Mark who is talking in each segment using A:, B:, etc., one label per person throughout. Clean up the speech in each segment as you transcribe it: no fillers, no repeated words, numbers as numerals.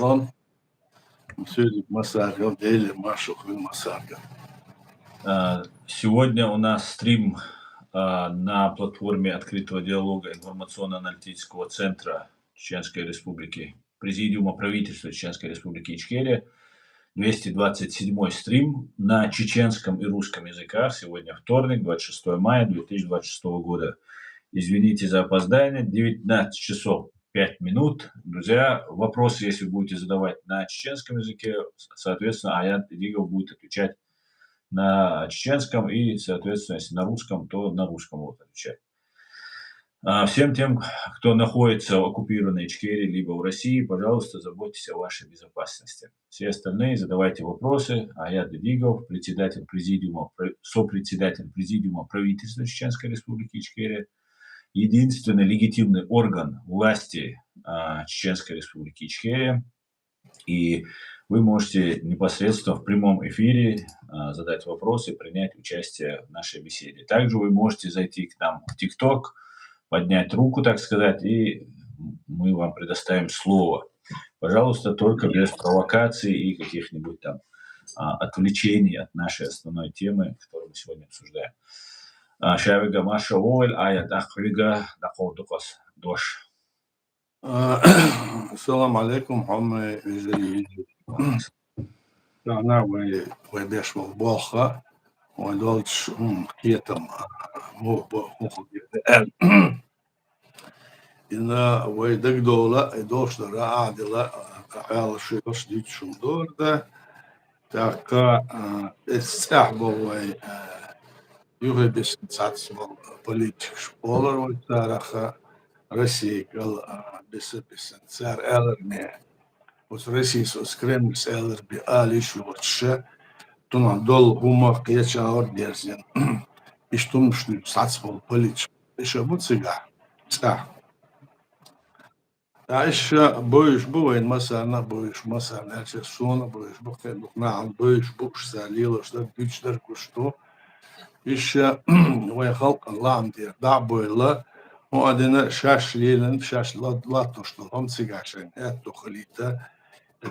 A: Салам. Сегодня Масарган, Дели, Машухвин Масарган.
B: Сегодня у нас стрим на платформе открытого диалога информационно-аналитического центра Чеченской Республики, Президиума правительства Чеченской Республики Ичкерия. 227-й стрим на чеченском и русском языках. Сегодня вторник, 26 мая 2026 года. Извините за опоздание. 19 часов 5 минут. Друзья, вопросы, если будете задавать на чеченском языке, соответственно, Аят Идигов будет отвечать на чеченском, и, соответственно, если на русском, то на русском будет отвечать. Всем тем, кто находится в оккупированной Ичкерии, либо в России, пожалуйста, заботьтесь о вашей безопасности. Все остальные задавайте вопросы. Аят Идигов, сопредседатель Президиума правительства Чеченской Республики Ичкерия, единственный легитимный орган власти Чеченской Республики Ичкерия. И вы можете непосредственно в прямом эфире задать вопросы, принять участие в нашей беседе. Также вы можете зайти к нам в TikTok, поднять руку, так сказать, и мы вам предоставим слово. Пожалуйста, только без провокаций и каких-нибудь там отвлечений от нашей основной темы, которую мы сегодня обсуждаем. Шавига Маша Оэль, Аят Ахвига, Даходукас Дош.
A: Салам алейкум, хамы визели. Дана вебешвал Бога, ودولش كيتم مو إن ويدق دولة دوش درا عادلة على شيء جديد شو دور ده تاكا استحبوا وي يوهي بس نساتس مال политик школар وي تارخ России кал بس نسار элерне وس России сос кремс элер би алиш ورشه Tuna dol huma qiycha ordiersen. Ich tum schnu satzvoll politisch. Ich bu cigar. Sta. Ja, ich boish buin masana boish masana sona boish buqen na boish buqsh salilo shda güçler kuştu. Ich ve halk Allah'ım diye da boyla o adına şaşlilen şaşlatlaştı. Hom cigarşen et dokhlita.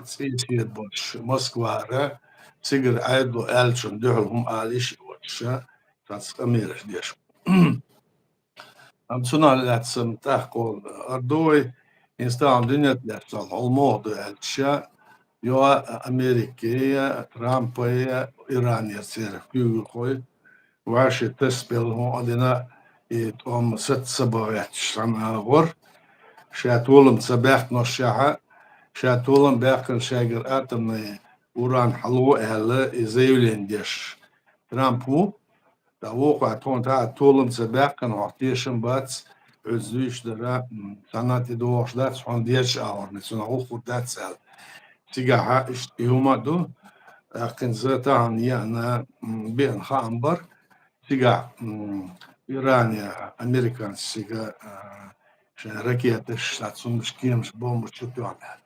A: Tsiyet boş Moskva'ra Sigir aydo elçin dühüm aliş vurşa tasqamir diş. Am sunallatsam tahqol ardoy instan dünyatlar sal olmodu elça yo Amerika'ya Trump'a İran'a serf koy vaşı tespel ho adına om set sabayat sana var şatolum sabah noşaha شاتولم باقر شاقر آتمني وران حلو أهلا إزايولين ديش ترامبو دا وقع تون تا تولم سباقن وعطيشن باتس عزوش درا سناتي دوش داتس حون ديش آور نسونا وقو داتس آل تيجاها يوما دو أقن زيتان يانا بين خامبر تيجا إيرانيا أمريكان تيجا ركيتش تاتسون مشكيمش بومش شتوانها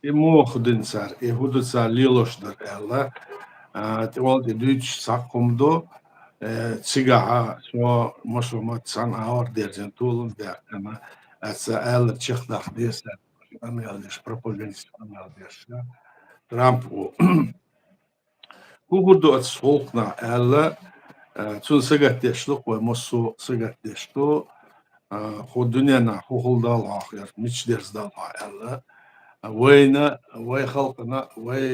A: Mochten sar, hudu sar liloşdur ella. Tewal de Deutsch sakkumdo, cigaha, so moslomat san aor derzen tulum der, ama atsa eller çiğdak desa, ameldiş propagandist ameldiş. Trump o. Kuhudu at solkna ella, tun sigatteşlik ve mosu sigatteşto, hudunena huhuldal ahir, miçdersdal ella. وينا وي خلقنا وي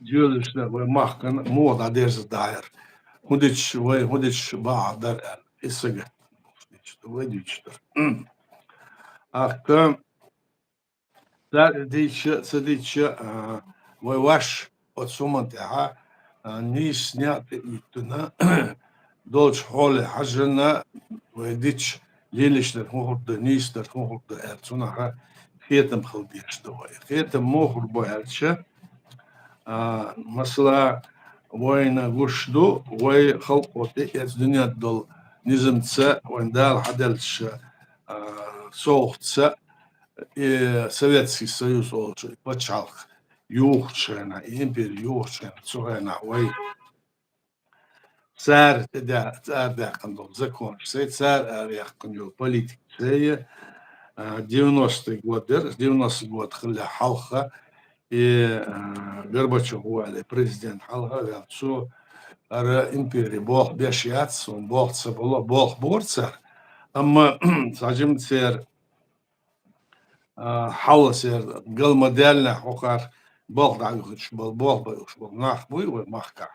A: جولشنا وي محكنا موضع ديرز الداير هوديش باع در السجن وي ديشتر أختا سديش وي واش أتسومن تاعها نيس نيات يتنا دولش حول حجرنا وي ديش ليلشتر هوخد نيستر هوخد أرتسونها خيتم خلديش دوي خيتم موخر بوالشة مثلا وين غشدو وي خلقوتي يز دنيا دول نزمتسا وين دال حدلش صوختسا Советский Союз олчы пачалх юхчена импер юхчена цугена وي цар да кандол закон сей цар аряхкан политик сей 90-й годы, 90-й год хля халха, и Горбачев هو президент халха, вялцу, ара империя бог бешяц, он бог цебола, бог борцар, أما ساجم سير حول سير قل مدلنا حقار بول دعوش بول بيوش بول ناخ بوي ومحكع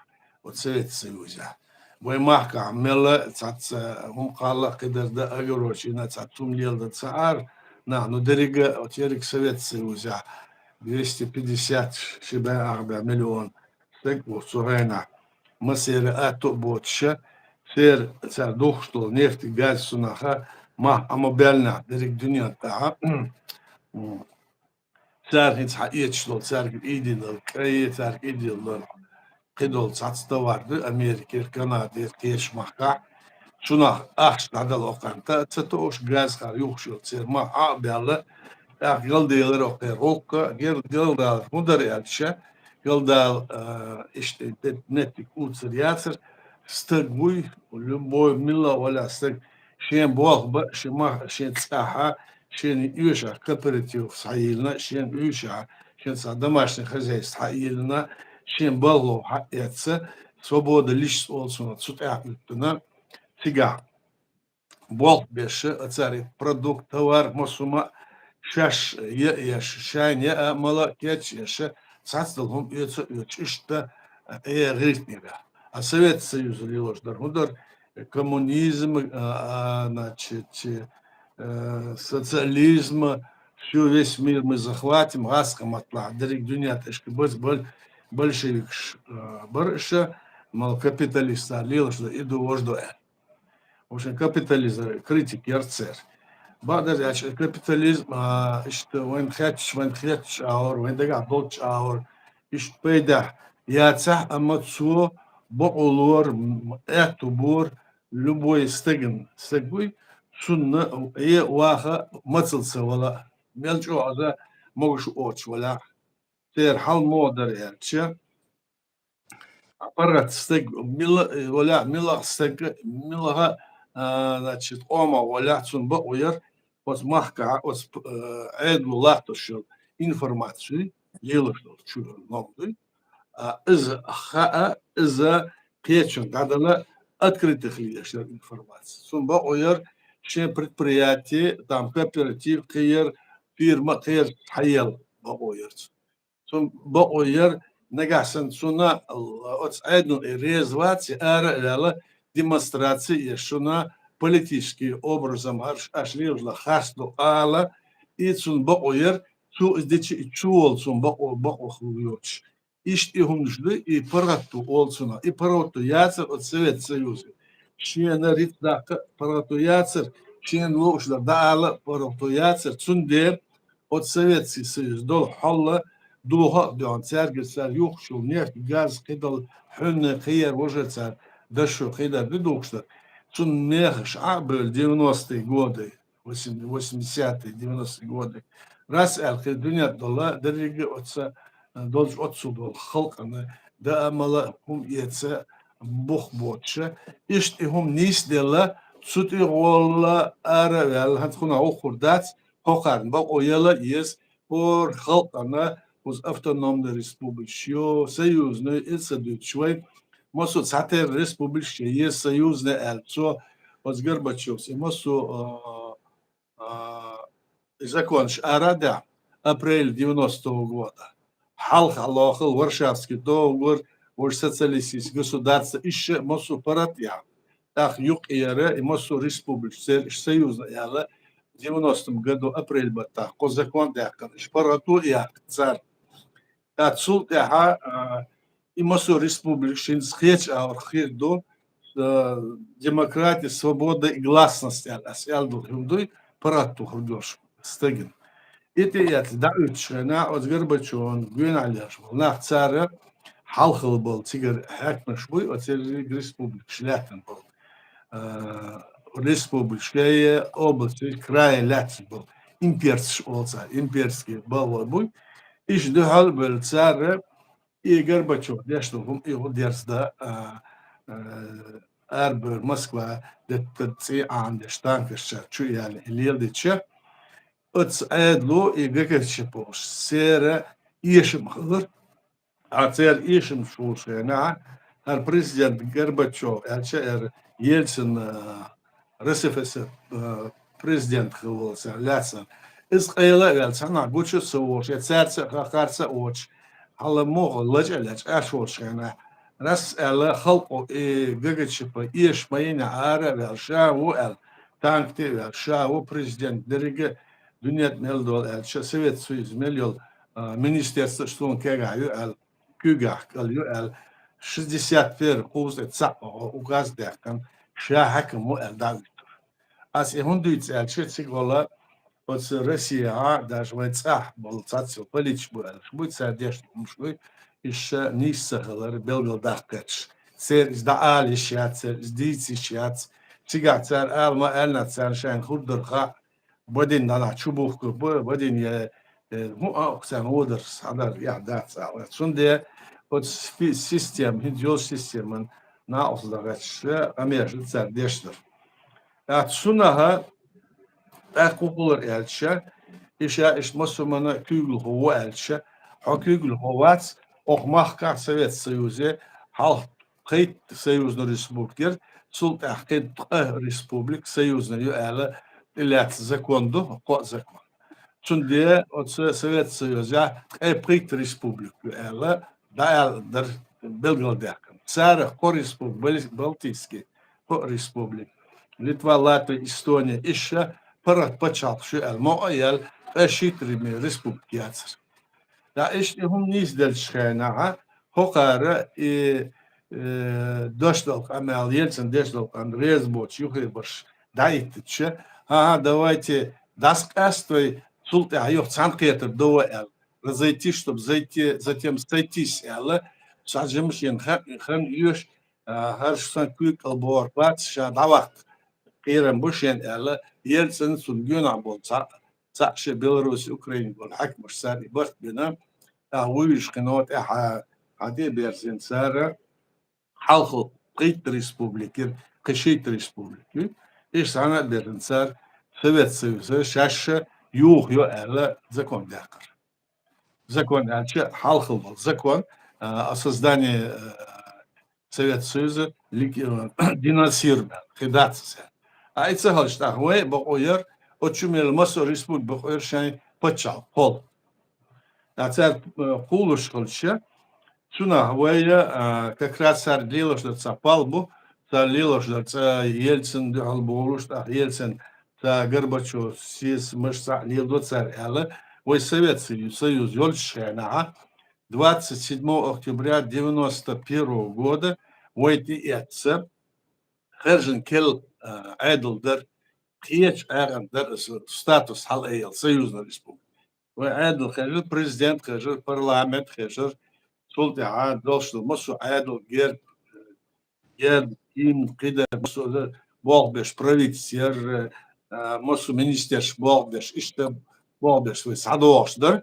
A: وتسويت سيوزا بوي محكع ملا تات هم قال قدر دا أجروشينا تاتهم ليل دا تسعر نحن درجة وتيرك سويت سيوزا 250 شبه 4 مليون تك وصورينا مسير آتو بوتشا سير سير دوخشتو نفط غاز سناخا ما أما بالنا درك دنيا تاعها سير هيتس حقيقة شلول سير إيدي دل كريه سير إيدي دل قدول ساتستا واردو أمريكا كندا كيش محكا شناخ أخش نعدل أوقانتا تتوش غاز خار يوخشل سير ما عابيالا Gıldılar o roka, gıldılar mudar elçe, gıldılar işte netlik uçur yatır, stık buy, любой мила валя stık, şen boğba, şen tsaha, şen üyüşa kooperatif sayılına, şen üyüşa, şen домашний хозяйство sayılına, şen bağlı etse, свобода личности olsun, tutaq üttüne, siga, bol beşi, açarı produkt, tovar, masuma, شاش يأش شان يا ملا كيتش يش صعدهم يتشتا غيرتني بقى السوفيت السويوز اللي وجدر هدر коммунизм значит социализм всю весь мир мы захватим гаском отла дарик дунья тешки большевик барыша мал капиталиста лилошда иду вождо в общем капитализм критик ярцер بقدر يعني الكابيتاليزم işte وين خدش اور وين دقع دوتش اور işte بيدح ياتسح اما تسو بقولور اعتبور любой стегн سنة ايه واخا متصل ولا ملجو هذا موش اوتش ولا تير حال مودر يعني аппарат стег мила ولا мила стег милага значит ома ولا цун ба уяр was mahka was عيد لاتوشل информацию يلوشل شو نقول إذا خاء إذا كيتشن قادلا открытых лишь информации. Сум ба ояр ше предприятие там кооператив кир фирма кир хайел ба ояр. Сум ба ояр نجحسن سنة أتعدنا الرياضات أرى демонстрации شنا политический образом أشريج لخاصة على إيشون بقوير شو إزديش شوال شون بقو خلويوش إيش إهم جد إبراتو أولسنا إبراتو ياسر السويت سيوزي شين ريت داك إبراتو ياسر شين لوش دعالة إبراتو ياسر تندير السويت سيوز دول حلا دوها بيان سرجسر يوخشو نفط غاز قدل حن خير وجهتر دشو قيدا بدوكشتر شون نخش عقبل 90-е годы 80-е 90-е годы راس الدنيا دولار درجة أتسا دولج أتسو الخلق أنا دا أملا هم يتسا بوخ بوتشة إشت هم نيس دلا سوتي ولا أرى هتكون أخر دات هقارن بقى يلا يس por خلق أنا uz автономной республики, союзной, это дочвой, мосу цатер республики, есть союзное эльцо, от Горбачев, и мосу закончил Арада, апрель 90-го года. Халх Аллахал, Варшавский договор, социалистическое государство, еще мосу паратья. Так, юг и мосу республики, союзное, яла, в 90-м году, апрель бата, по закону, шпарату и царь. Отсюда я и массу республик шинскеч архир до демократии, свободы и гласности. Асялду худой парату худош стеген. Это я да учена от Горбачева гвен алеш. На царя халхал был тигр хакмаш бой от республик шлятен был. Республикская область, край лятен был. Имперский был бой. İş dühal böyle çare iyi Gorbaçov yaşlıyorum iyi derste Erbil Moskva detsi ande ştankışça şu yani ileride اتسألوا يجكتشبوش سيرة يشم خضر عتير يشم شوش يعني البريزيدنت جرباتشوف الشاعر يلسن رسفس بريزيدنت خلوص لاتسن إسرائيل قال سنا قوتش سووش يتسارس خارس أوش على موغ لجلج أشوش يعني رس على خلقه جكتشبو إيش ماين عارف الشاو تانكتي الشاو بريزيدنت درجة دنيا ملدول السوفيت سويز مليول министерство, что он кегаю кюгах калю 61 قوس اتسع وغاز دهكن شاحك مو الدال اس هندويت الشيت ولا بس روسيا даже ويتسح болтаться полич был будет садешь мушкой еще нисахалар белгал дахкач сер издали шац издици шац сигацар алма элнацар шан хурдурха بدين على شبوك بدين مو أقسم ودرس هذا يعدات شون ده بس في سيستم هيديو سيستم من ناقص درجة أمير جلسة ديشتر شونها أقول إلشة إيش مسمى كيغل هو إلشة كيغل هوات أخمخ سويت سيوزة حال قيد سيوزنا ريسبوبليك سلط أحكي ريسبوبليك سيوزنا يؤلا اللي زكوندو قو زكوند Çünkü o Sovyet Союза приkt республику ela da der Belgrad'ın. Sarı ko республик Балтийский ko республик. Litva, Latvia, Estonia işe para paçal şu elma el eşitrimi республикацир. Da işte hum nizdel şena hokara дошло амел Ельцин дошло Андрей Боч юхибаш дайтче давайте даскастой Султа ее цанкетер до эл разойти, чтобы зайти, затем сойтись эл сажемшин хан юш харшсан куй колбор бат ша давак ирем бушен эл Ельцин сунгюна бол цакше Беларусь Украина бол хакмаш сари бат бина ويش قنوات عادي بيرسين سارة حلقة قيت ريسبوبليكي قشيت ريسبوبليكي إيش أنا بيرسين سار سويت سويسة شاشة يوخ يو ألا закон داكر закон أشياء حلقة بال закон о создании Советского Союза денонсирования, хедация. А это говорит, что мы богоер отчумели массу республик богоер шай почал пол. А царь кулуш холча, суна вая как раз царь делал, что цапалбу, царь делал, что Ельцин делал болу, что Ельцин царь Горбачев сис мышца делал царь Элла, вой Советский Союз Ельшена 27 октября 91 года вой тиэца Хержин кел айдл قيش أغن درس ستاتوس حال أيل سيوزنا республика. وعادل خجل президент خجل парламент خجل سلطة عاد دوشل مصر عادل جير им كده مصر بوغبش правительствер مصر министерш بوغبش إشته بوغبش ويسعدوش در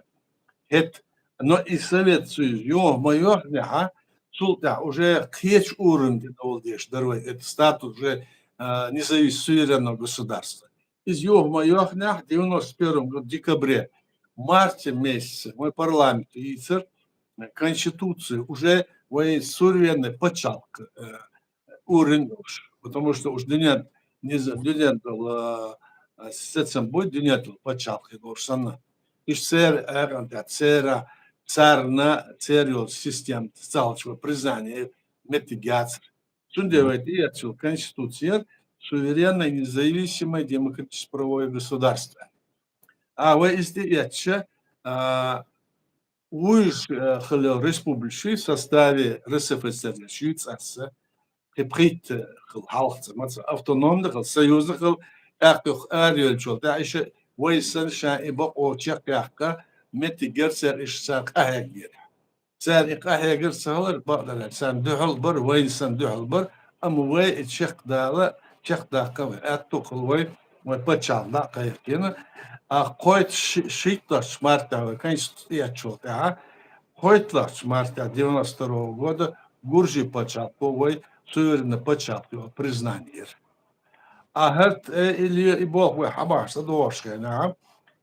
A: هت но и Совет Союз ё моё неха султа уже قيش уровень долдеш дорой это статус уже независимого суверенного государства. Из Йох-Майох, в 91 декабре, марте месяце, мой парламент и Конституции уже суверенный почал уровень, потому что уж днят был с этим будет днят почал, потому и цера царна систем социального признания метигация. Сундевает и отсюда Конституция суверенное, независимое, демократическое правовое государство. А вы издеете уж республики в составе РСФСР, Швейцария, приприт автономных, союзных, актух ариольчол, да еще вы совершенно ибо очеркаха метигерсер и шаркахегер. سان إقاهيجر سهل بقدر سان دهل بر وين سان دهل بر أما وين الشيخ دالا شيخ دا كم أتوقع وين وبتشال دا كيركينا قويت شيتا شمارتا وكان يشوف تاع قويت لا شمارتا 92 года Гуржи почал вой суверенно почал его признание. А хат или и бог вы хабаш дошка,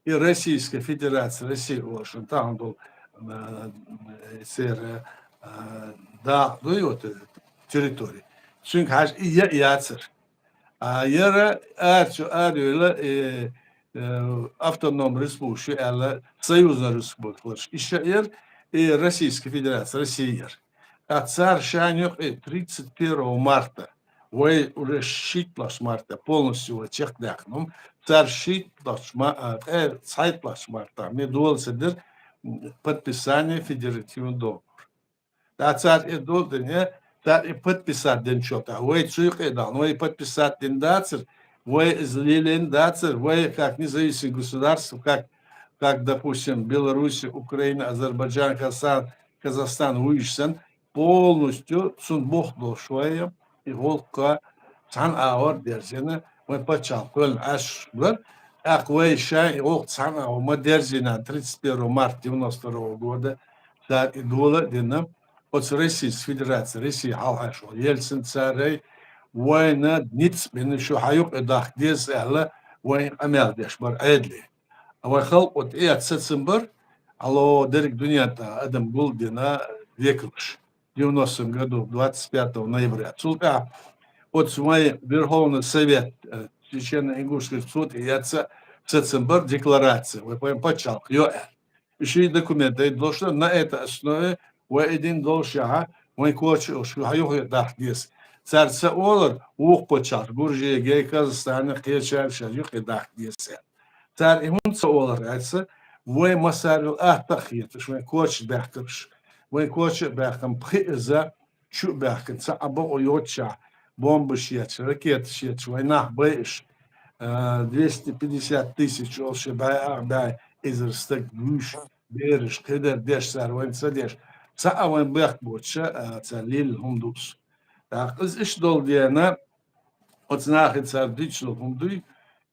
A: и Российская Федерация, Россия, что там был сер да, ну и вот территории. Çünkü her iya yatsır. Yara arıyorlar автоном республики, eller союзная республика. Еще Российская Федерация, Россия. А царь Шанюк 31 марта, вы уже 6 марта полностью чехдахнум, царь 6 марта, мне довелся подписание федеративного договора. Царь Эдолдене, царь подписать ден что-то, вы цуйкедан, вы подписать ден дацер, вы злилен дацер, вы как независимое государство, как, допустим, Беларусь, Украина, Азербайджан, Казахстан, Уишсен, полностью цунбох дошвая и волка цан аур дерзена, мы почал, коль аж был, ак вы шай, волк цан аур, мы дерзена 31 марта 92 года, царь Эдола денам, от Российской Федерации, Россия حالها Ельцин царей, وين نيتس من شو حيوق إداخ ديز أهلا وين أمال ديش بر عدلي أو خلق وت إيه تسمبر على درك دنيا تا أدم جولدنا веклыш. В 90 году, 25 ноября. Сулка от свой Верховный Совет Священно-Ингушский суд и это Цецембр декларация. Вы понимаете, почал. Еще и документы должны на этой основе وإدين دول شها وين كوتش شو هيوه داخل ديس صار سؤال وق بتشار برجي جاي كازستان قيل شار شجوق داخل ديس صار إهون سؤال رأسه وين مسار تخيط وين كوتش بحكمش وين كوتش بحكم بخيزة شو بحكم صعب ويوتشا بومبشيت ركيت شيت وين نح بيش 250 тысяч олши бай изерстек гуш береш кедер деш сар وين سديش سأوين بيخ بوتشا تسليل همدوس تاقز إيش دول ديانا وتناخد سرديش لهمدوي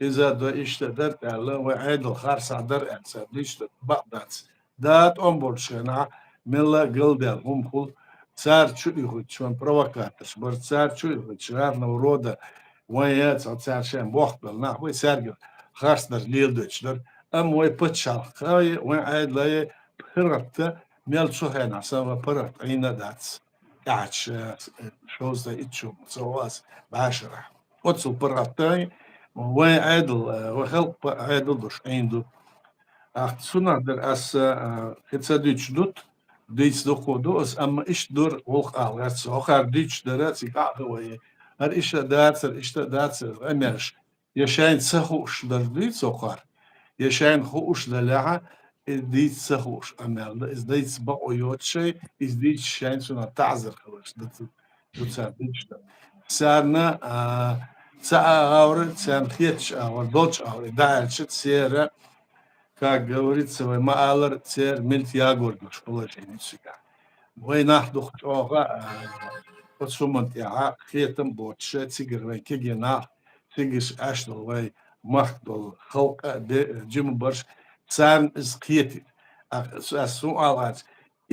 A: إذا دو إيش تدرت على وعيد الخارس عدر عن سرديش بقدات دات أمبورشنا ملا قلدال هم خل صار شو يخد شوان بروكاتش بر صار شو يخد شهر نورودا وين صار شان بوخبل نحوي سارجل خارس در ليل دوتشدر أم وي بتشال خاي وين عيد لاي بخربته ميل شو هنا سوا برت عينا داتس قاعدش شوز ده إتشو سواس بعشرة وتصل برتاي وين عدل وخلق عدل دوش عندو سونا در أس كتسديش دوت ديس دو أس أما إيش دور وقع غير آخر ديش درات يقع هواي هر إيش دارس أمرش يشين سهوش در ديس آخر يشين خوش دلعه ديت سهوش أمال إز ديت بقويات شيء إز ديت شين سونا تعذر خلاص دوتسار ديت سارنا غاورت سان خيتش أو دوتش أو داعش سيرة كجوريت سوى ما ألر سير ملت ياغور دوش بلاش يعني سكا وين ناخدو أوغا وتسمنت يا خيتم بوتش تيجر وين كيجي ناخ تيجيش أشتغل وين مخدل خلق جيم برش سان إسقيتي السؤالات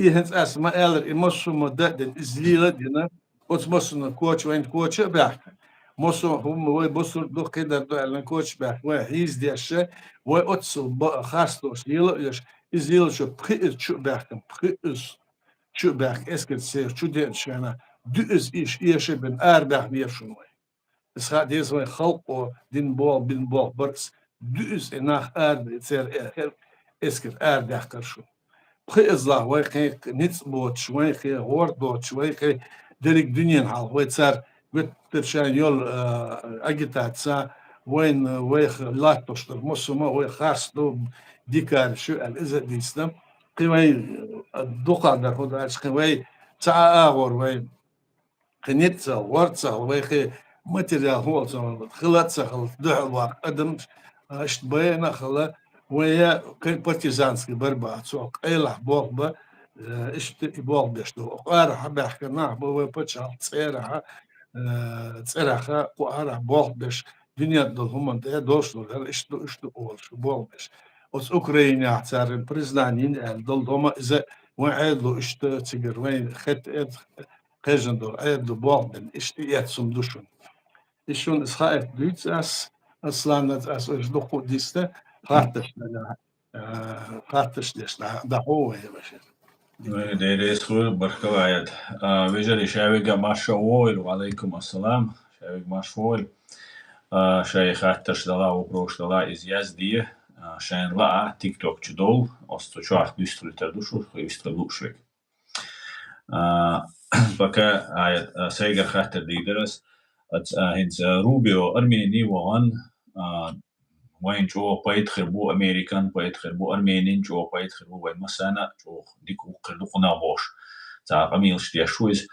A: إيهنت أسماء إلر إمسو مدد إزليلة دينا وتمسو كوتش وين كوتش بحكي مسو هم وي بصر دو كده دو إلن كوتش بحكي وي هيز دي أشي وي أتصل خاصتوش يلش إزليلة شو بخير شو بحكي بخير شو بحكي إسكت سير شو دي أشيانا دو إيش إيش بن أربع بيرشون Es gaat deze way galpo din bol burs dus nach ser esker dacht خيزلا ويخي نيتس بوت شويخي هورد بوت شويخي ديريك دنيا حال ويتسار ويترشان يول اجيتاتسا وين ويخ لاتوشتر مسوما ويخارستو ديكار شو الازا ديسلم قيمي الدقا داخل داش قيمي تا اغور وين قنيتسا ورتسا ويخي материал вот خلطة خلط دعوة قدم اشتبينا خلا ويا партизанский борьба цок эла богба اشت бог бешто قارح بحكي نعبو وبتشال цераха قارح бог беш دنيا هم انت دوشلو اشتو اول شو бог беш от Украине царь признание дол дома за وعدلو اشت تجر وين خت قجندو عدلو bog بن اشت ياتسم دوشون إيشون إسخائف دويت أصلاً أس إيش دخو ديسته خاطش ليش ده هو يا باشا.
B: Değerli barkavayat. Vejeli şaviga maşavoil ve aleyküm assalam. Şavig maşavoil. Şay khattaş dala uproş dala iz yazdiye. Şayn la TikTok çudol. Osto çuah düstrüter duşur. Hıvistı lukşvek. Baka ayet saygar khattar dideras. Hins Rubio Armeni وان وين جو بايدخل بو أمريكان بايدخل بو أرمينين جو بايدخل بو وين مسانا جو ديكو قلقنا بوش تا قميل شتيا شويز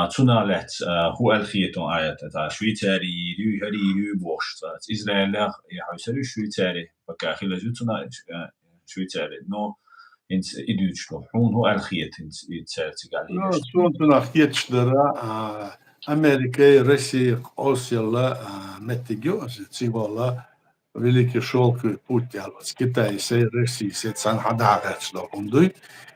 B: تسونا لات هو الخيتون آيات تا شويتاري يو هري يو بوش تا إسرائيل يحوسري شويتاري بكا خيلا جوتنا شويتاري نو إنس إدوش حون هو الخيت إنس يتسال تقالي
A: Sonra hiçlere Amerika, Rusya, Osyalı mettiği civala veliki şolku Putyal, was Kitay ise Rusya ise san hadagatçlar ondu,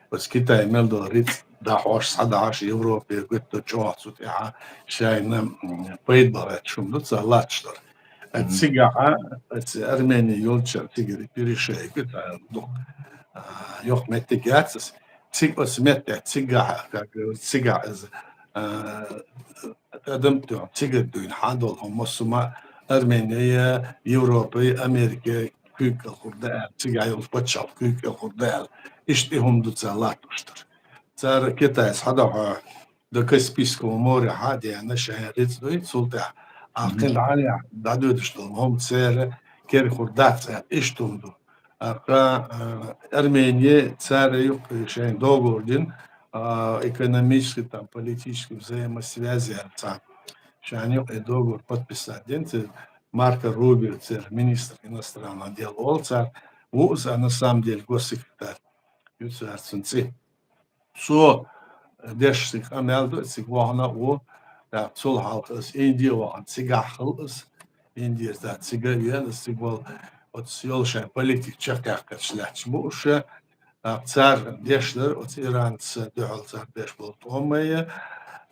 A: was Kitay meldo rit da hoş sadaş Avrupa götü çoğaltı ya şeyine paydalat şundu salatçlar. Sigaha, Ermeni yolçar tigri bir şey götü yok mettiğatsız. Smettet sigaha, sigaha قدمت تجد حاضر هم مصمع أرمينيا يوروبي أمريكا كيك الخردال تجا يلبتشال كيك الخردال إشتهم دو تسالات وشتر صار كتاس هذا ده كسبيسكو موري عادي أنا شهرت دويت سلطة عقل عليا دادو دشتهم هم تسير كير خردات إشتهم دو أرقا أرمينيا صار يق شيء دوغوردين экономические, там, политические взаимосвязи отца. Они договор подписали. Марко Рубио, министр иностранных дел, а на самом деле госсекретарь. Со дешсик амелду, сигвахна о, да, сол халкас, Индия вахан, сигахалас, Индия, да, сигавен, сигвал, от сьолшай политик чакакат шляч буша, цар дешler, от иранц дюхал цар деш был томая,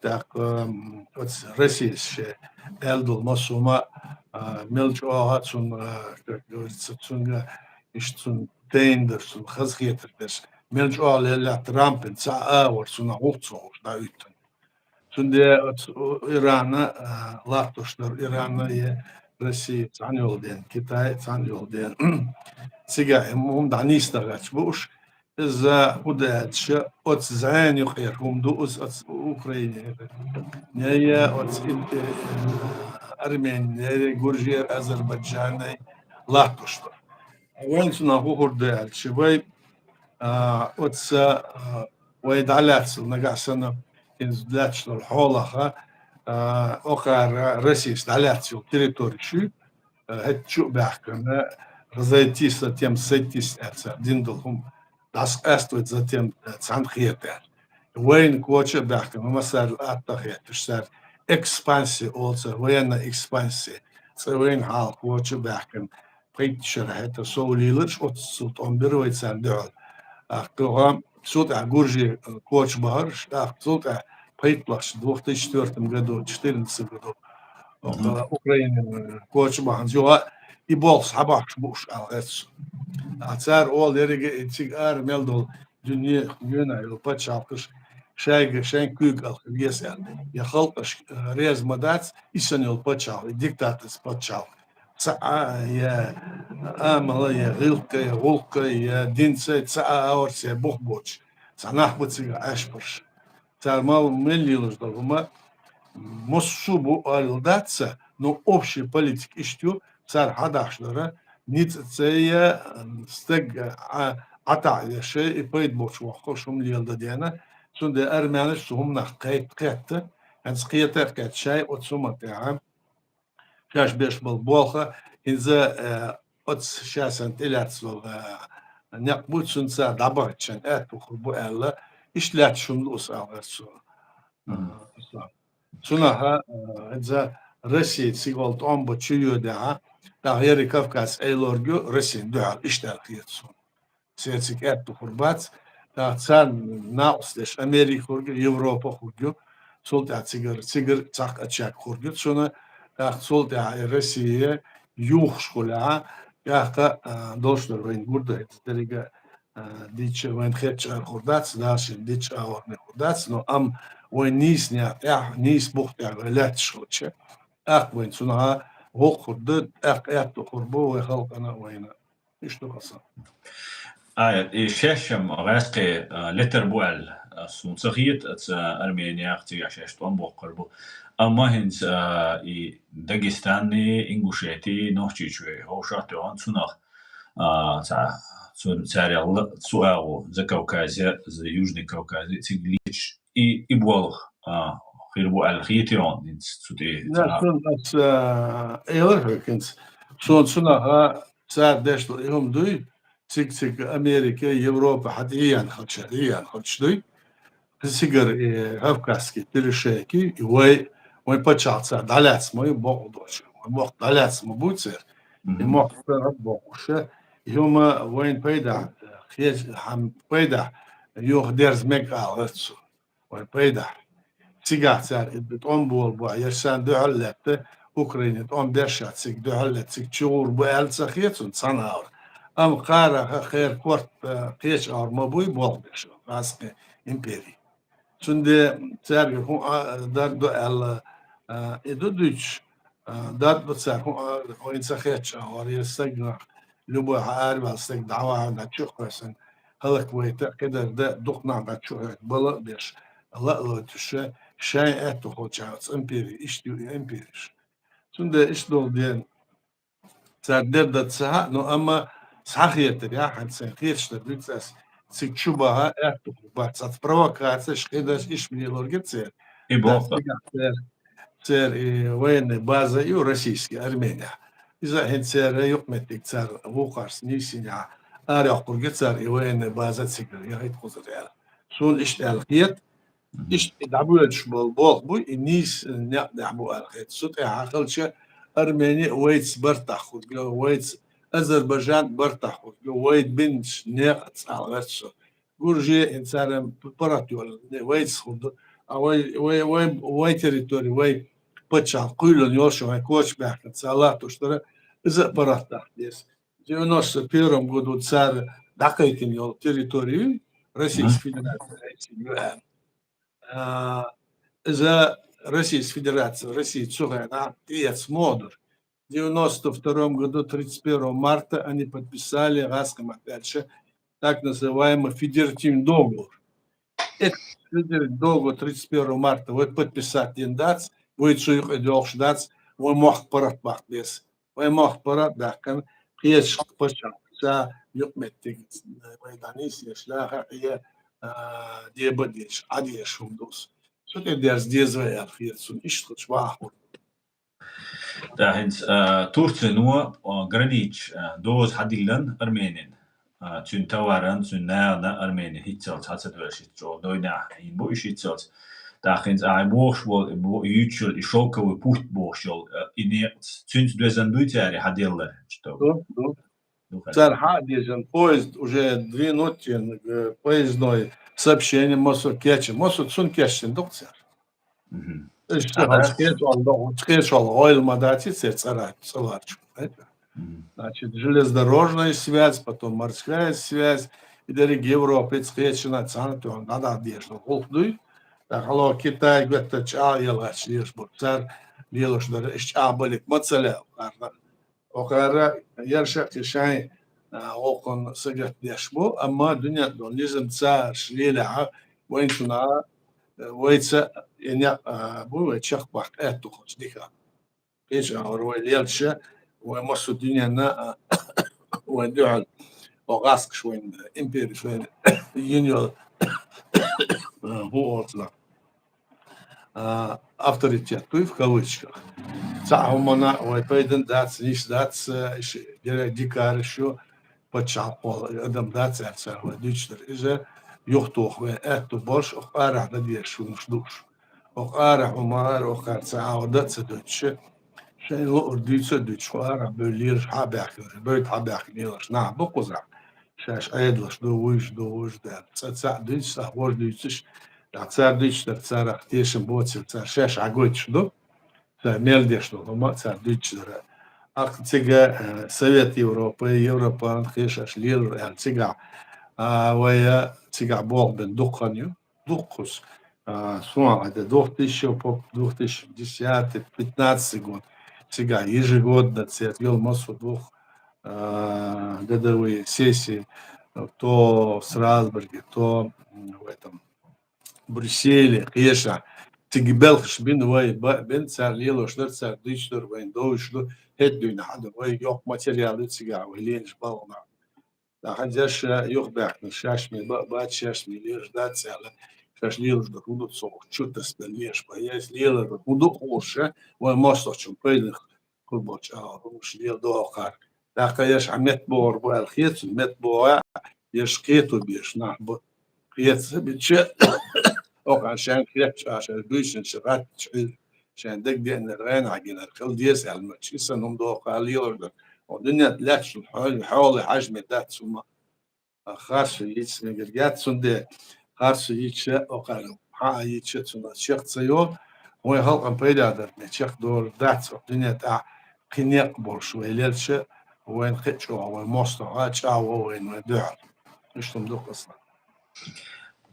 A: так от Россия элдул масума мелчуага цун, как говорится, цунга ишцун тендер, цун хазгетер, мелчуага леля Трампен цаавар цуна ухцоуш да үттен. Цунде от Ирана лартуштар Ирана и Россия цаньол ден, Китай цаньол ден. Сега هم دعنيستا غاتش بوش إذا وداتش أتس زين يخير هم دوس أتس أوكرانيا نيا أتس أرمينيا جورجيا أذربيجان لا تشتر وين سنا هو هردال شوي أتس ويدعلاتس نجا سنة إنز دلاتش الحولها أخر رسيس دعلاتس التريتوري شو هتشو بحكنا разойтись, затем сойтись, диндлхум, das erst wird затем Zahnchiert. Wayne Kocher Bergen, Masar Attachet, Sar Expansie, also военная экспансия. Wayne Hall Kocher Bergen, Pritcher hätte so Lillich, und Sult Ombirweit sein Dörr. Ach, Sult Gurji Kochbar, Sult Pritplach, 2004 году, 2014 году, Украине Kochbar, и бол сабах буш алгас ацар ол ерге итсигар мелдол дүние юна ил пачалкыш шайга шайн күйк ал весел я халкыш рез мадац исен ил пачал диктатс пачал са я амала я гилка я динце са аорсе бухбоч санах бутсига ашпыш цармал мелилыш долма моссубу алдатса но общий политик иштю صار حداشلره نیت سیه استگ عطا شيء يبيد بوش وخشهم اللي يلدا ديانا سند أرمانش هم نقيت قيت هنس قيتات كات شيء وتسمى تاعم شاش بيش بالبوخة إذا أتس شاسن تلاتس نقبوت سنسا دبرت شن وخربو ألا إيش لات شملوس أغرسو سنها إذا Россия сигвалт омбо чую да Tahiri Kafkas Eylorgu Rusin dual işler kıyıtsın. Siyasik ettu kurbat da sen nausleş Amerika kurgu Avrupa kurgu solda sigir çak açak kurgu sonra da solda Rusya yuh şkola Yahka doşlar vayın burada etleriga diç vayın xetç khurdats daşin diç awarne khurdats no am vayın nis ya nis buxt ya velat şoçe ak vayın suna o khurdu ak at khurbu ve halkana vayın işte kasan.
B: شاشم غاسقي لتر بوال سونسخيت أرمينيا اختي عشاش طن بوقربو أما هنس داغستاني إنغوشيتي نوحتي شوي هو شاتي عن سنخ تاع تاع سؤال за Кавказе за Южный Кавказе تيجليش إبوالغ خير بوال خيتيون نس تودي
A: Ja, sun as eilirhekins. Son suna ha saat deşlo ihum duy. Cik Amerika, Avrupa hadiyan xalçduy. Sigar Kavkaski tilişeki vay paçalsa dalats moy boğdoş. Moy dalats mo butser. Mo taraf boğuşa. Ihum vayn payda khiy ham payda yox derz mek alırtsu. Vay payda سيجاتسار بتقوم بوا يرسان دو هلت أوكرانيا تقوم درشات سيج دو هلت سيج شغور بوال سخيتون صنعور أم قارة خير كورت قيش أور مبوي بولدش راسك إمبيري شند سار هو دار دو ال إدو دوش دار بتسار هو إن سخيتش أور يرسجنا لبوا عارف سيج دعوة عنا تشوف كويسن هلك ويتا كده ده دقنا عنا تشوف بلا بيش الله لو تشوف شاي اتو خوچاوس امپيري اشتو امپيريش سوندا اشتو دين تسدر دتسها نو اما صحيتر يا حد سنخيرش تبيتس سيكشوبها اتو بات سات провокация شقيداش ايش من يلورجتسر
B: إبوالغ
A: تسر وين بازا يو روسيسكي ارمينيا اذا هن سر يقمتك تسر وقارس نيسينيا اري قرجتسر وين بازا تسكر يا هيت قزر سون اشتالقيت إيش دعبولش بالبوق بو النيس دعبو الخيط صوت عقلش أرمينيا ويتس برتاح ويتس أذربيجان برتاح ويت بنش ناقص على غرسو جورجيا إنسان براتيول ويتس خد وي تريتوري وي بتشال قيلون يوشو هاي كوش بحكت سالات وشترى إذا برتاح ديس 91 году царь дакайтин йол территорию Российской Федерации إذا Российская Федерация, Россия Цугана, Триец Модур. В 92 году, 31 марта, они подписали Гаском, опять же, так называемый федеративный договор. Этот федеративный договор 31 марта вы подписать индац, вы цуюх идёшь дац, вы мог парат бахтес. Вы мог парат дахкан, приезж почал. За юкметтик, вы данис, ешляха, и дебадиш, адиш шумдус. Så det är deras desvärdighet som inte svahor.
B: ده هنس تورتي نو غرانيتش دوز هاديلن أرمينين تون توارن تون نانا أرمينين هيتسالت هاتسد ورشيت جو دوينا هين بو إيش هيتسالت ده هنس بوش بو بو يوتشل إشوكا وبوت بوشل إني تون دوزن دويتاري هاديلن что
A: Царь Хадижен, поезд уже 2 ночи, поездной сообщение, мосу кечи, мосу цун кечин, доктор. Ойл мадати, значит, железнодорожная связь, потом морская связь, и дали Европе, цхечина, цанату, надо одежду, холдуй. Так, алло, Китай, где-то ча, елач, лишь был царь, делаешь, да, ища, балик, мацаля, وقرر يرشق شيء وقن سجت يشبو أما الدنيا دون لازم تسار شليلة وين تنا ويتس يعني بو يتشق بحق تخش ديكا إيش أروي ليلشة ومصر الدنيا نا وين دعال وغاسك شوين إمبيري شوين ينيو هو أطلع авторитет, то и в кавычках. Цаумана, ой, пойдем даться, ниш даться, дикар еще почапал, адам даться, царва, дичтер, иже юхтух, это борш, охара, надеешь, душ. Охара, умар, охар, цаау, даться, дочь. شيء أرديت دش وأنا بلير حابك بيت حابك نيلش نعم بقزع شاش أيدلش دوش ده تسع دش سهور دش تسع دش تسع اختيش بوتس تسع شاش عقوتش دو تسع ميل دش دو ما تسع دش ده تيجا سويت Европа خيشش ليل يعني تيجا ويا تيجا بوق بن دقنيو دقس سواء это 2010-2015 год тига ежегодно церквел массу двух годовые сессии то в Страсбурге, то в этом Брюсселе, Кеша, تجبلش بين واي بين سار ليلو شدر سار ديشتر وين دوشلو هدوين حدا واي يوق ماتيريال تسيقع ويلين جبالنا لا حنجاش يوق باحنا شاش من بات شاش من ليش دات سالا شاش ليلو شدر هدو تصوغ تشوتس بليش بايس ليلو هدو خوشة وماستر شو بيلخ كل بوش روش ليل دو آخر لا كياش عمت بور بالخيط مت بوا يشقيتو بيش نحبو خيط بتشي ook عشان كريتش عشان دويشن شغات عشان دق دي ان الغين عجينا الخل ديس على المتشيسة نم دو قاليور ودنيا تلاش الحول حجم ذات ثم خاص يتس نجرجات سند خاص يتش وقالوا ها يتش ثم شيخ سيو هو هل ام بيدا در شيخ دور ذات الدنيا تاع قنيق برش ويلش وين خدشوا وين مصر هاتش وين دعر مش تمدوق اصلا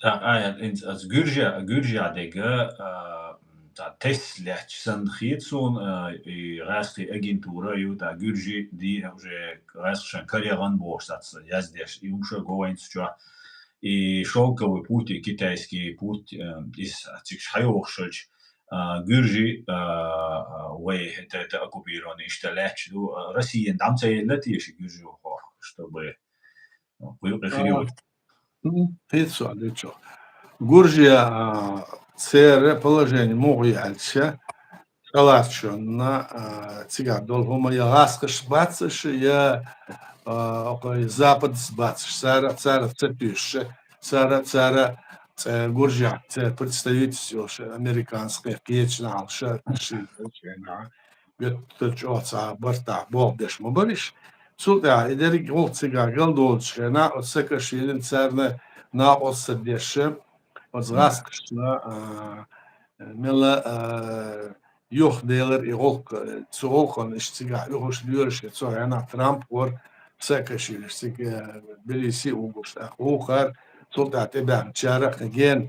B: als Gürja dege da Tesla gietsun reiste agentura ju da Gürji die уже reisschen карьеран бошсац яздеш и уже гоинча и шелковый путь и китайский путь из этих шайохшич Gürji way это оккупированный шталач Россия там целетишь Gürji чтобы приходил
A: Пиццу, алечо. Гуржия положение могу яльча, калачо на цигар долго я раскаш бацаш я запад бацаш цара цепише цара Гуржия представитель американских кечна алша шина بتجوع برتاح بوقدش ما بريش سودا إداري قول تيجا قال دول شنا وسكر شيلين سارنا ناقص الدشة وزغاس كشنا ملا يوخ ديلر يغلق تسوقن اشتيجا يوخش ليرش تسوق أنا ترامب ور سكر شيل اشتيجا بليسي وقش أخوخر سودا تبع شارع جين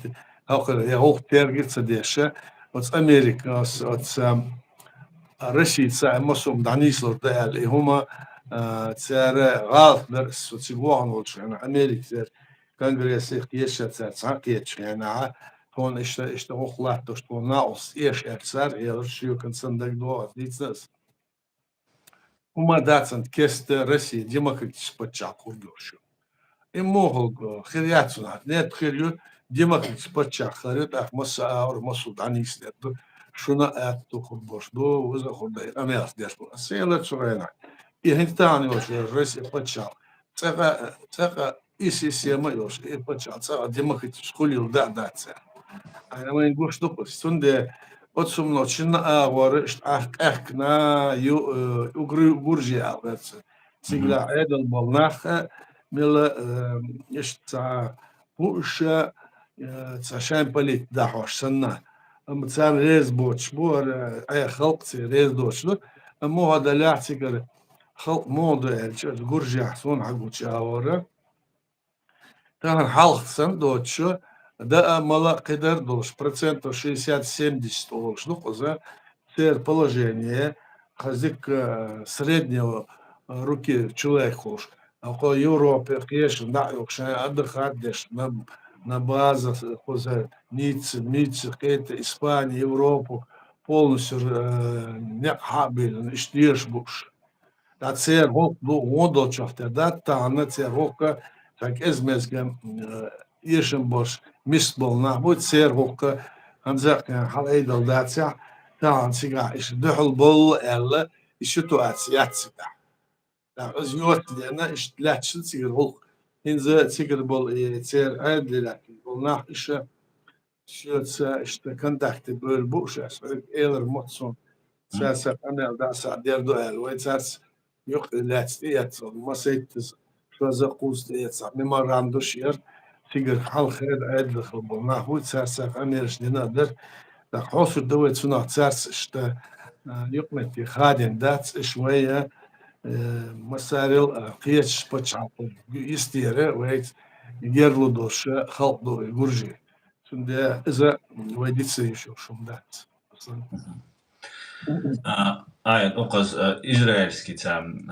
A: أخر يغلق ترجع سدشة وتس أمريكا وتس رشيد ساعة مسوم دعنيس لرداء اللي هما تسارة غالط درس وتسيبوعن ولش يعني أمريكا كونغرس قيشة تسعة قيش يعني هون اشتغل خلاص تشتغل ناقص إيش أكثر يرشيو كان صندوق دوا ديتس هما داتسن كست رشيد ديمقراطيش بتشاق كردوشو إموه خيرياتنا نت خيريو ديمقراطيش بتشاق خيريت أخ مسا أو مسو دعنيس نت شنا أتو خبوش دو وإذا خد أمير ديش سيلة شرينا يهنتاني وش الرئيس بتشال تقى إيسي ما يوش بتشال تقى ديمقراطيش كل يوم دات أنا ما نقولش دقص سند أتصم نوتشنا ورشت أحكنا يجري برجي على سيجلا عيد البلناخ ملا يشتى بوش تشان بليت دحوش سنة مثلا ريز بوتش بور أي خلق ريز دوش مو هذا لا تقدر خلق موضوع الجورجي حسون حقو تشاورة كان حلق سن دوتش ده ملا قدر دوش процентов 60-70 دوش نقطة теперь положение хазик среднего руки человека около Европы кеш да окша отдыхать деш на базах поза Ницце, какая-то Испания, Европу полностью не хабил, штирш буш. Да цер гок ду водочафте, да тана цер гока так эзмезгем ишем бош мисбол на бут цер гока анзак халайдал да ця тан сига иш дхул бол эла ишуту ацятсига. Да özgört diyene iştlaçın sigir gok inze sigir bol цер adlilat bolnah işe شيء işte kontakte böyle bu şey eğer mutsun sasa ana da sa derdo el ve sas yok latiyat masayt şaza qustiyat memorandum şiir figür hal khair adl bulna hu sasa amerş dinadır da hosu dovet suna sas işte يقمت خادم دات شوية مسارل قيش بتشعب يستيره ويت يجرلو دوش خلق دو يجرجي شنده إذا ويدي تسيشو شو دات
B: Okaz израильский там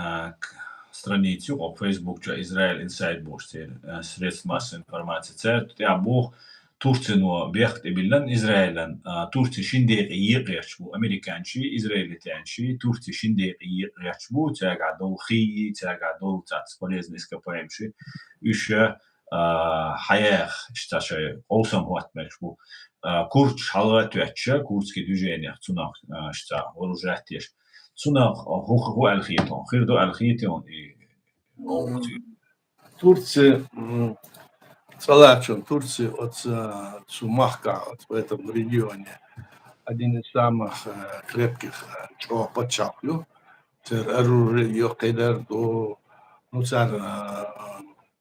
B: страницу о Facebook, что Израиль Inside Box, средств массовой информации. Церт, я бог Турция, но бехт и билан Израилен. Турция шинде иерч бу, американчи, израильтянчи, Турция шинде иерч бу, тяга дол хии, тяга дол тац полезный ископаемши. Еще хаях, что же, олсам хуатмеш бу. Kurd halvatüetçe, kurdski düzeyne tsunak işte orujattir. Tsunak hu alkhiyton, khirdo alkhiyton
A: Турция, Салачун, Турция от Сумахка, вот в этом регионе, один из самых крепких, что подчаплю. Цер оружие йокейдер до, ну, цар...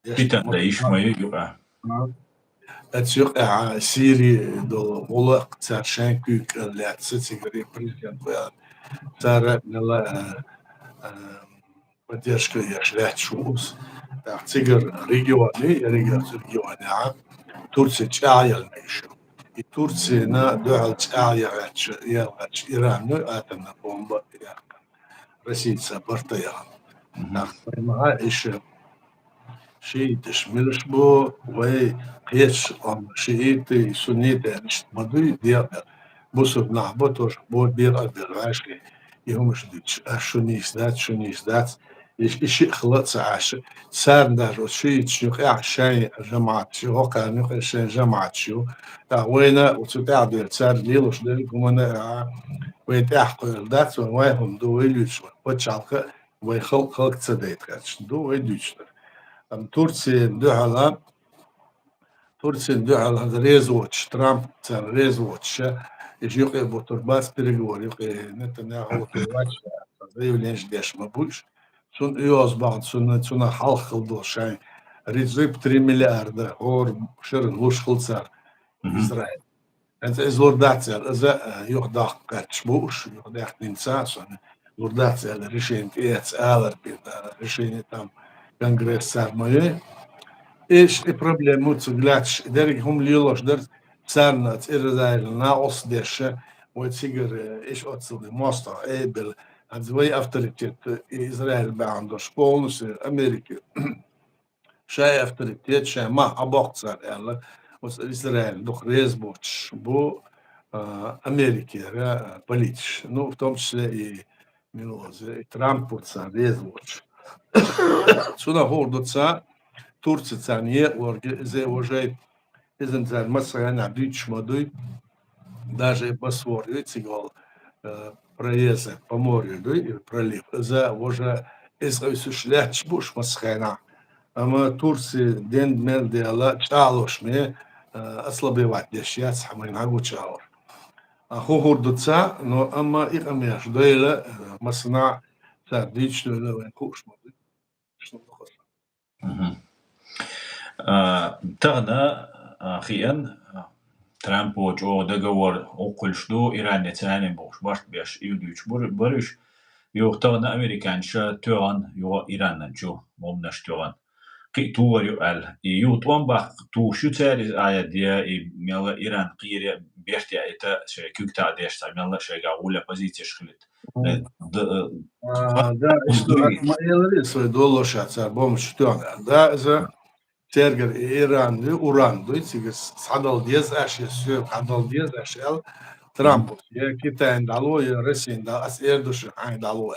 B: Питан да ишмаю юга.
A: Het Syrië door oorlog цар Шенкюк летсе цигары президент был. Цар поддержка яшлять шус. Цигар регионы, Турция чаял мешу. И Турция на дуал чаял Иран, ну это на бомба Россия бортая. ما إيش شيء تشملش بو وقيش أم شيء سنية مش مدوي دير بوسو نعبطوش بو دير أبيراشي يهمش ديش شونيس دات إيش خلص عاش سار دار شيء تشوخ عشان جماعة شو هكا نخش جماعة شو وينا وتتاع دير سار ليلوش دير كمان ويتحقق دات ويهم دو ويلوش وتشالك ويخلق تصديت كاتش دو ويلوش Турция дюхала резвоч, Трамп резвоч, и жюхе бутурбас переговоры, Нетаньяху турбач, заявление ждешь мабуш, сун иозбан, сун халхал дошай, резып 3 миллиарда, ор шерн лушхал цар Израиль. Это излордация, это юхдах качбуш, юхдах нинцас, лордация, решение тец, решение там Конгресс армии. إيش البروبليم متسجلاتش درج هم ليلوش درت سارنات إرزايل ناقص ديش وتسجر إيش أتصل مصر إبل هذوي أفتريتيت إسرائيل بعندو شبونس أمريكا شاي أفتريتيت شاي ما أبوق صار يلا وس إسرائيل دخ ريزبوتش بو أمريكا بوليتش نو в том числе منو ترامب صار ريزبوتش سونا هوردوتسا Турция царне зе уже изен цар масса на дичь модуй даже Босфор цигол проезд по морю и пролив за уже израильский буш масхана ама Турция ден мер дела чалош мне ослабевать дешьяц хамин агу чалор аху хурдуца но ама их амеш дойле масна цар дичь дойле куш модуй что
B: تغنى أخيرا ترامب وجو договор околшду Иране цанен бош башт беш юдуч борюш يو تغنى أمريكانشا تغن يو إيران جو ممنش تغن كي تور يقال يو تومبا تو شو تاريز آية ديا ميلا إيران قيري بيشتي آيتا شي كيكتا ديشتا ميلا شي قاولة بزيتي شخلت
A: Да, что ما يلريس доллоша цар бомж тёна. Да, за ترجر إيران أوران دوي تيجس صدال ديز أشياء سير صدال ديز أشياء ترامب يا كيتا عندالو يا رسين دا أسير دوش عندالو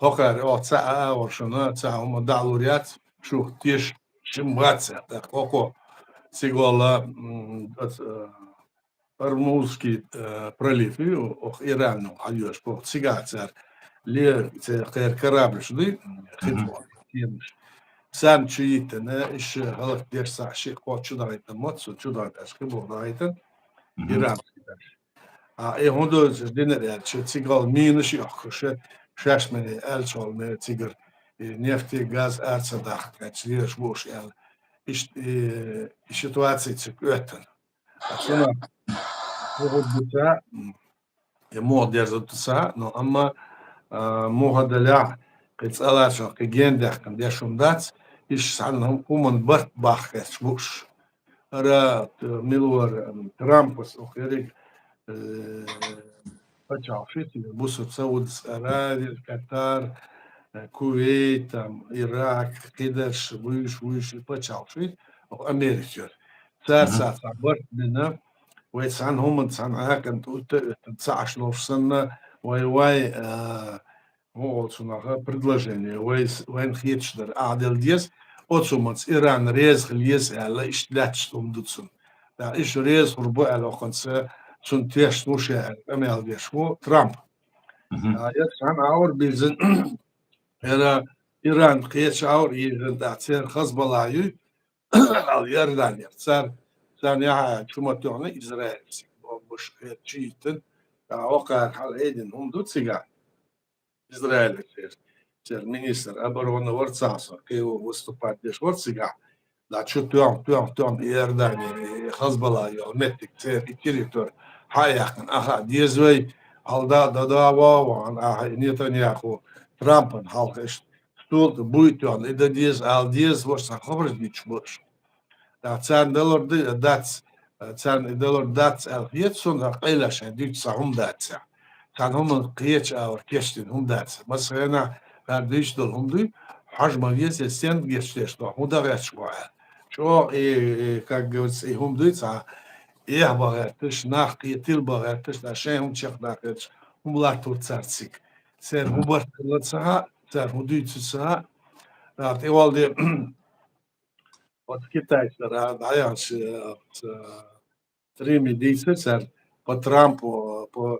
A: هكذا أو تسعة أو شنو تسعة هم دالوريات شو تيش شمغاتسة هكو سيقولا Ормузский пролив и Иран айош по цигацар ли цер корабль шуды хитвор сам чуитена иш халак дерса ши чудайта моцу чудайта шкибурдайта иранский а хондо денер цигал минус яхше шашмени элчол ме цигар нефти газ арцадах качлеш бош эл иш ситуация цикөтен Отсюда مو دير تسا نو أما مو هذا لا قد سألت شو كجين ده كم ديشون دات إيش عنهم هم برت باخ شبوش را ميلور ترامب وسوخيري بتشافيت بوسو تسود أراضي قطر كويت العراق قدرش ويش بتشافيت أو أمريكا صار
B: Mhm.
A: صار برت بنا ويسعن هم تسعن هاك أنت تسعش لو سنة واي هو отсюда предложение وين خيتشدر أعدل ديس отсюда إيران ريز خليس على إشتلاتش دوتسون دا إيش ريز ربع على خنسة سنتيش موشة أمال ديشو ترامب
B: Mhm.
A: يسعن عور بيزن إيران إيران خيتش عور يجن داتسير خصب العيو على يردان صار يا شو ما تعني إسرائيل مش تشيتن وقع على إيدن هم دوتسيجا إسرائيل ministar обороны Варцаса, его выступать здесь Варцига, да что тем Иордания, Хазбалла, Метик, и территория, Хаяхан, ага, дизвей, алда, да, ван, ага, Нетаньяху, Трампан, халкаш, стул, будет он, и да диз, диз, вот сам хобрыз нич больше. Да, царь делор датс, царь делор датс, Сон, да, قيلش, дють сам датса. كان هم قيتش أو كيشتن هم دارس بس أنا بعديش دول هم دي حجم الجيش السن جيش ده هو ده غيرش واحد شو كجوز هم دي صح إيه بغيرتش ناق يتيل بغيرتش عشان هم شيخ ناقش هم لا تورتسارسيك سر هم
B: Mhm.
A: برتلت سها سر هم دي تسها نعطي والدي وتكتاي سر هذا عياش Trimi dice ser po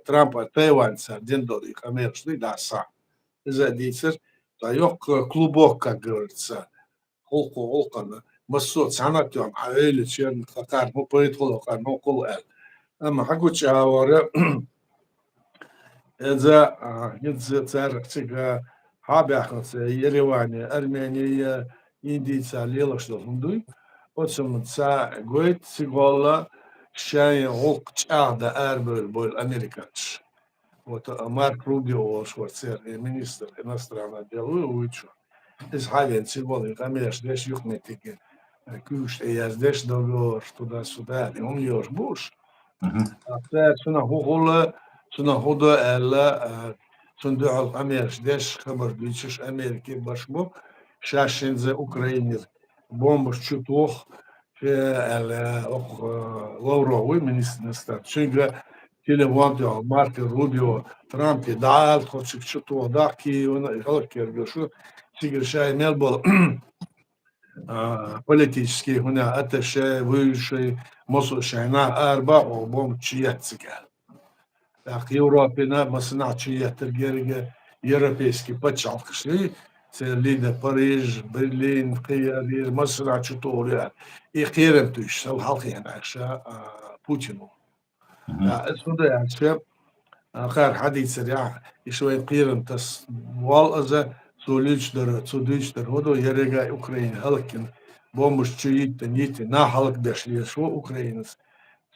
A: Trumpa Taiwan ser din dolik американский да са. За dice да yok клубок, как говорится, холкана مسوت سنتهم حوالي شيء فكر مو بيدخل كان مو كل أما حكوا شاورة إذا ينزل ترى حابة أخذ يرواني أرمينيا إندي ساليلا شلون هندوي وتسمى تسا قويت سيقولا شاي غوق تشاهد أربل بول أمريكانش مارك روبيو شوارتسير министр иностранных дел ويتشو إز حاجة سيقولا يقاميش ديش يقمتك كوش إياز ديش دولار تدا هم يوش
B: Mhm.
A: شنو هو شنو هو ال صندوق أمريكا ديش خبر بيشش أمريكي باشمو شاشين زي أوكرانيا بومبش شطوخ في ال أخ لوروي министр شنو تليفون مارك روبيو ترامب دعال خدش شطوخ داكي ونقول كيرجو شو تيجي شاي ميلبل политический هنا أتشي ويشي مصر شينا أربع وبوم تشيات سكال Европина масначия тергерге европейский подчалкшли Лида Париж Берлин Киев масначу торя и херем туш сал халхин акша Путину
B: Mhm.
A: اسمه يعني آخر حديث سريع شوي قيرن تس والأزا سوليش در هدو يرجع أوكرين هلكن بومش تشيت تنيت نا هلك دشلي شو أوكرين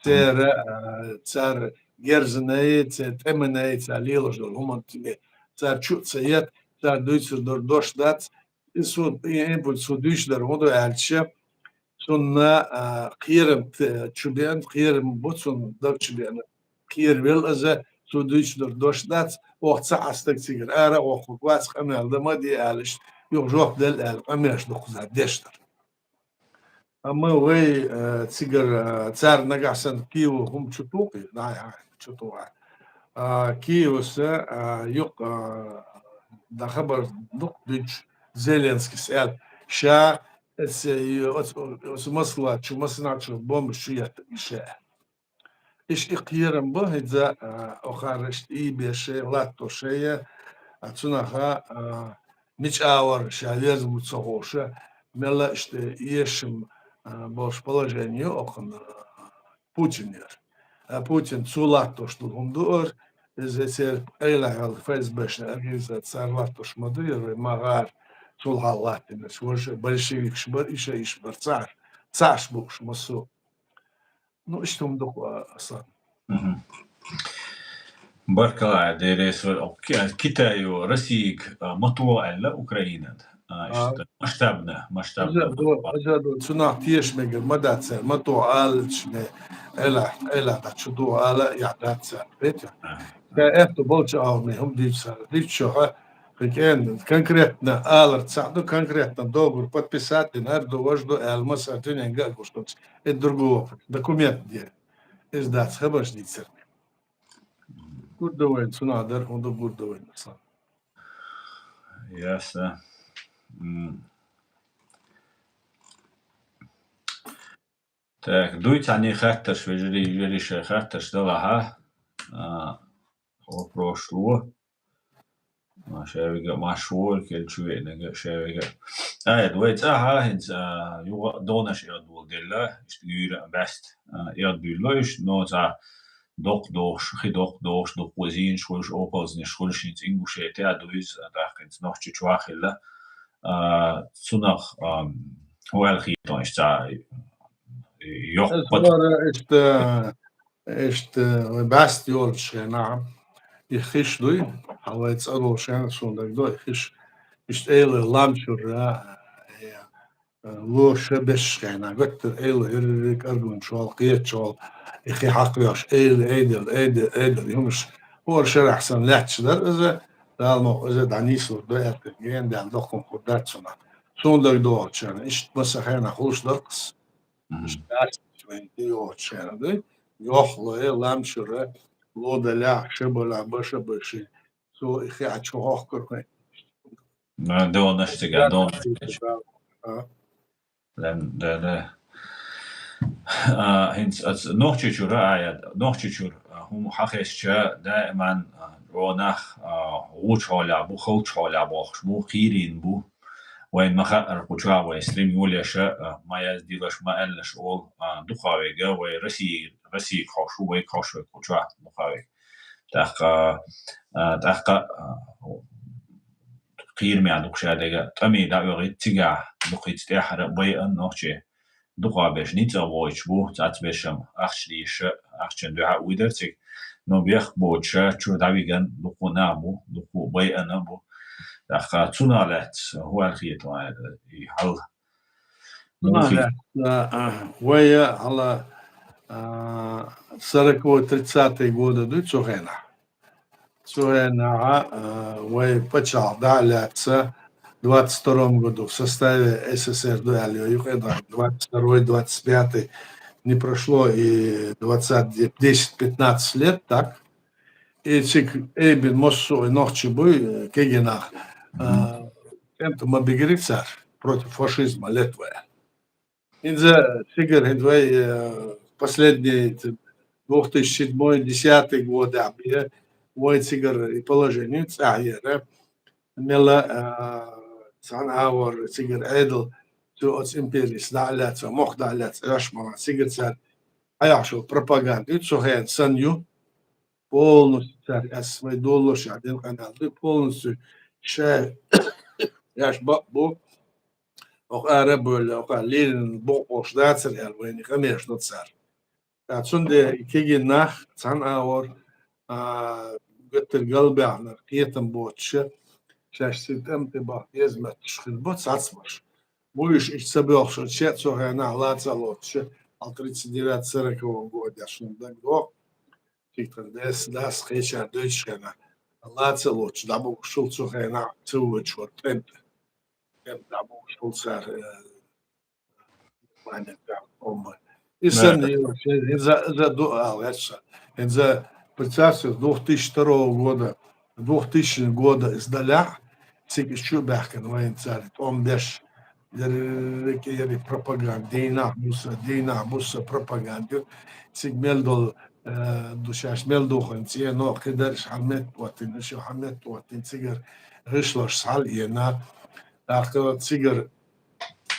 B: Mhm.
A: цар Герзеней, Теменей, Лилош, Гуман тебе, цар Чуцеет, цар Дуйцер Дордоштат, и суд импульс судучлер, воду эльче, sunna qiyrim çubiyan qiyrim butsun dar çubiyan qiyir vel aza sudüçler doşlat oqsa astak sigir ara oquk vas qamel da ma di alish yok joq del el qamesh dokuzar deştir. Ama vay sigir tsar nagasan kiyo hum çutuqi na ya çutuqa. Kiyo ise yok da haber dok düç Zelenski sel şa Moskva çumasına çu bom şu yat işe. İş iqyirim bu hidza oxarış iyi bir şey latto şeye atsunaha miç awar şalyaz bu çoğuşa mela işte yeşim boş положение okun Putin yer. Putin sulatto что он дур здесь эйла ФСБшная организация latto шмадыр магар сулхаллатин швош большевик шбар иша ишбар цар буш масу. Ну, что он такое, Асан?
B: Mhm. Баркалай, дерес Китаю, России, мотуа элла Украина. Масштабно.
A: أجل صناعة يشمج مدات متو آل شنو إلا تشدو آل يعدات بيت كأنت بولش أو مهم دي شو كان конкретно آل تساعدو конкретно договор подписать нардо вождо آل مسا تونين قال что это другого документ где издать хабаш дицер гурдовен сунадер он до гурдовен сам
B: Ясно. Так, дуйте они хатташ, вежери хатташ, да, прошло. Шевига машвор кельчуенега шевига. Дуйт хинц донаш ядвол делла, штгюра бест. Ядвулоиш, но дош, допозин, шулш опозни, шулшинц ингушете, дуйс, дахинц noch чучвахilla. Цунах хуэлхитон,
A: ist best Jolsch, نعم يخش دوي هو يتسألوا شان صندوق دوي يخش إيل لامشور لو شبش يعني قلت إيل إيريك أرجون شوال قيت شوال يخي حقياش إيدل يومش هو شرح أحسن لاتش در إذا دالمو إذا دانيسو دويت جين دال دخون خدات سنا صندوق دوت شان إيش بس خينا خوش درقس إيش داس شوين دوت شان دوي يخلو إيل لامشور لودا لا شبلا بشي سو إخي عشو هوكر
B: دونش تيجا دونش لان هنس noch تشور هم حقيقة دائما رونخ وچالا بو خوچالا باخش بو خيرين بو وين ما خر قوچا ويستريم يوليش ما يزديلش ما قالش اول دخاويغا وي رسي خوشو وي خوشو قوچا دخاويغ تاخ خير مي عندك شاديغا تمي دا يوريتيغا دخيت تاحر بي انوچي دخا بش نيتا ووچ بو تات بشم اخشليش اخشن دعا ويدرتيك نو بيخ بوچا چو داويغن دخو نامو دخو بي انبو تاخ تونالات هو الخيط حل
A: ويا على 30-е годы до Цухена. Цухена вой почал даляться в 22 году в составе СССР дуэли, 22-25 не прошло и 10-15 лет, так? И цик эйбин моссу и нохчи буй кегенах. Это мобигрицар против фашизма Литвы. Инза цигар хидвей последние 2007-2010 годы мой цигар и положение цаира мела цанауэр цигар эдл то от империи сдаляться мох даляться рашмана цигар цар аяшо пропаганду цохен санью полностью царь свой доллар один канал полностью ше яш бу оqara böyle oqalin bu qoşdatsır elbeni конечно царь Atsunde ikigi nach цанауэр götür galbağına qiyetim boçu şaşsıdım te bak yazma çıkılbot satsmış. Bu iş içse bir okşu çet sonra latsalotçu 39-40 года yaşında go fikrin das geçer döçkena latsalotçu da bu şul sonra tuğuç var trend da bu şul sar manet İnsan за представьте, 2002 года, 2000 года издаля, всеки чубахкен воен царь, он беш, яри пропаганда, дейна буса пропаганда, сиг мелдол, душаш мелдохан, тие, но кидарш хамет ватин, шо хамет ватин, цигар, ришлош сал, ена, ахтова цигар,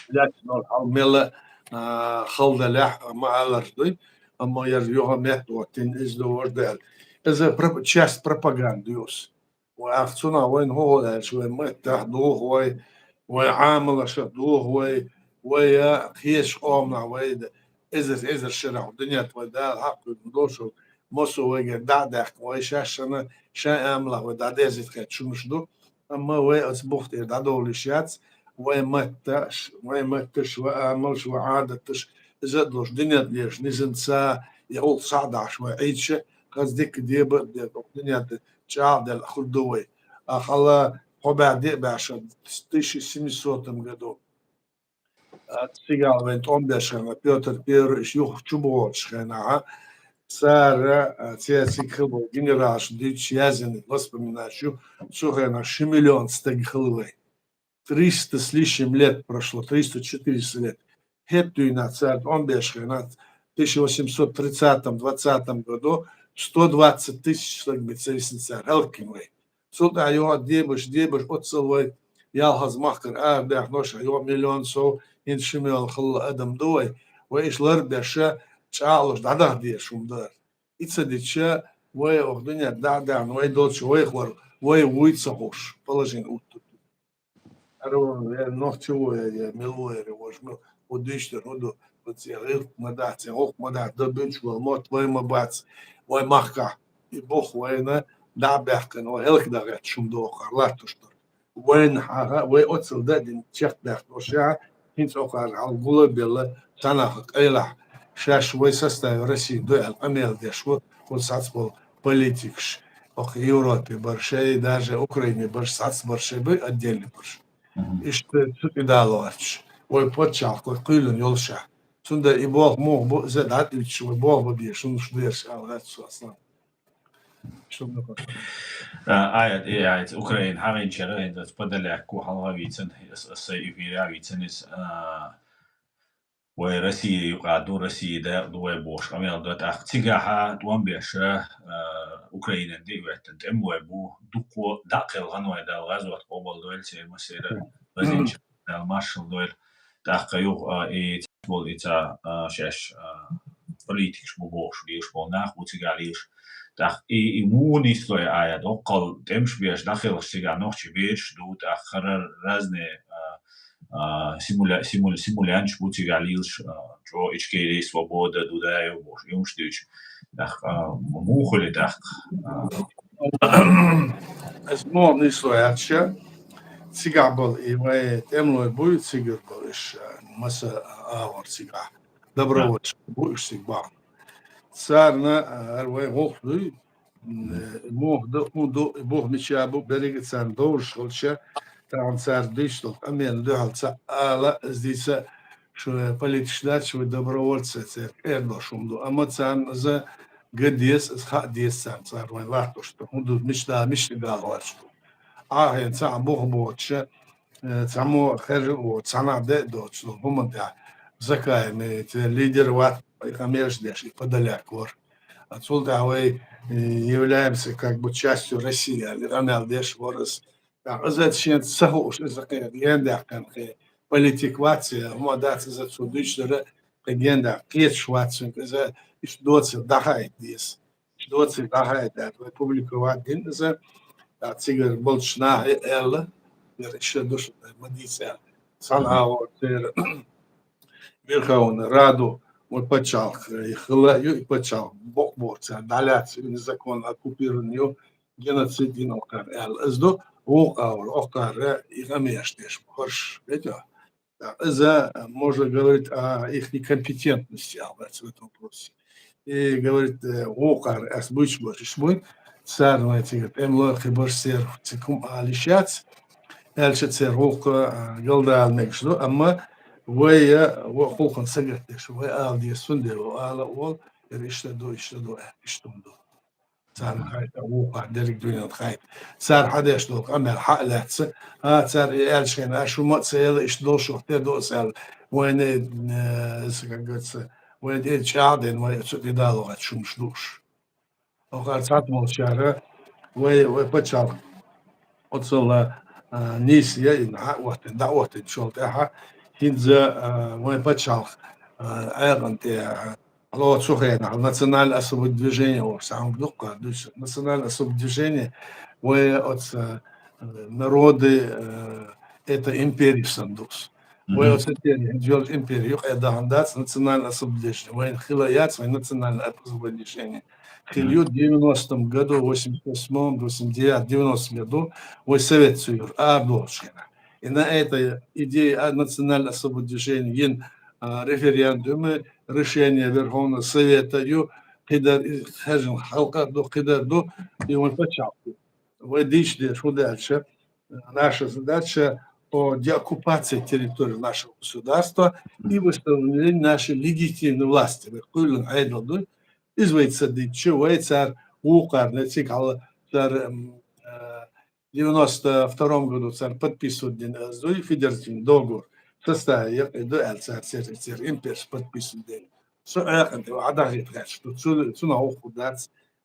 A: лячнол, халмела, халдалях, маалардой, أما يرجوها مات وقتين إزدو وردال إذا часть пропаганды يوس وأخصنا وين هو شوي ما تحضوه وي عامل شدوه وي خيش قومنا وي إذا شرع الدنيا تودال حق ندوشو مصو ويجي دعدك ويشاشنا شا أملا ودعدزت كات شمشدو أما وي أصبحت دعدول الشات وي متش وأملش وعادتش زادلوش دنيا ليش نزنسا يقول صعداش وعيدش قصدك ديب دنيا تشعب الخلدوي أخلا وبعد بعشان تشي سميسوتم قدو تسيقال بين توم بيشخنا بيوتر بير يشوف شبوت شخنا سار سياسي خلو генераш дич язен воспоминаю сухена 6 миллион стег хлывай 300 с лишним лет прошло 300-400 лет хеттуй на царь он бешхена в 1830-20 году 120 тысяч царь Элкинвей сюда его дебыш отцелвай ялхаз махкар бях ноша его миллион со иншимел хл адам дуй وإيش لربشة تعالج دعده دي شومدار إتصدق وي أخدني دعده وي دوتش وي خور وي ويتصحوش положين أوت أرو نوتشو ملوير وجمو وديشتر ودو بتسيغير مدات سيغوك مدات دبنش والموت وي مبات وي مخكا يبوخ وينا دعبه كان وهلك دغت شومدو خرلاتشتر وين حاجة وي أتصل دادين تشيخ داخل وشاع هنت أقال على الغلب يلا تناخك أيلح شاش ويسستا России дуэл амел дешвот он сацбол политикш ох Европе баршей даже Украине барш сац баршей бы отдельный барш иште цупидаловач ой почал кой кылын yolша сунда и бог мог бы задать чего бог бы бьешь он что дерс это сослан что
B: Aja, Ukraina havin tjera det podeля ku halvavitsen Саивиравитsen وروسيا يقعدوا روسيا ده دوي بوش أمير دوت أختيجها دوام بيشة أوكرانيا دي وقتن تم وابو دقو دقل غنوة ده الغزوة قبل دويل سير مسيرة غزينش المارشال دويل تأخيو تقول إتا شاش بوليتيكش بوش ليش بوناخ وتجاليش تأخ إيمونيس لوي آيات أقل تمش بيش داخل الشجع نوخش بيش دو تأخر رزنة симулянч бути галилш чо ичкери свобода дудаю бош юмштыч дах мухоли дах
A: es mor nisloyacha цигабл и вай темлой будет цигабл иш маса авар цига добровольч будешь сигба царна арвай гохлуй мох до бог мечабу берегет цар довш холча там царь дыштол амен дыхалца ала здесь что политичнар что добровольцы царь эрдошумду ама цан за гадес хадес царь вай лахто что он мечта галвар что هن цан бог боч цамо херу цана де до что момента закай мы лидер ват хамеш деш и подаляк вор отсюда мы являемся как бы частью России ранал деш ворос Зачем сахуш закер генда кан политиквация модат за судичдер генда кет швацен за доцил дахайт дис доцил дахайт да публиковать дин за цигер болчна эл еще душ мадиса санао тер верховный раду вот почал и почал бог борца даляц незаконно оккупированную геноцидин эл эздо وقع يغميشتش خش это за можно говорить о их некомпетентности в этом вопросе и говорит وقع أسبوع больше صار ما تيجي أملا خبر سير تكون عليشات هالشيء سير وقع جلدا المكشلو أما ويا وقوقا سجلتش ويا دي سندي وعلى أول يشتدو يشتمدو صار خايت وقع درك دنيا خايت صار حدا يشتغل عمل حقلات صار يالشين شو ما تصير يشتغل شو تدو صار وين سكعت وين يتشاعدن وين يدالو شو مشلوش وقال ساعات مول شهر وي بتشال وصل نيسيا إن وقت دعوة شغل تاعها هنزا وين بتشال أيضا تاع الله سخينا национальное особое движение о самом духе национальное особое движение от народы это империя сандус ويوسفيني جورج إمبيري يقعد национальное освобождение, военхилаяц, национальное освобождение. Хилью в 90-м году, 88-м, 89-м, 90-м году, в Совет Союз, Ардошкина. И на этой идее национального освобождения референдумы, решение Верховного Совета, скажем, Халкаду, и он почал. Вы дичь, что дальше? Наша задача по деоккупации территории нашего государства и восстановлению нашей легитимной власти. Известно, Швейцар Укар, в 92 году царь подписывает федеративный договор. В составе царь имперс подписывает. Что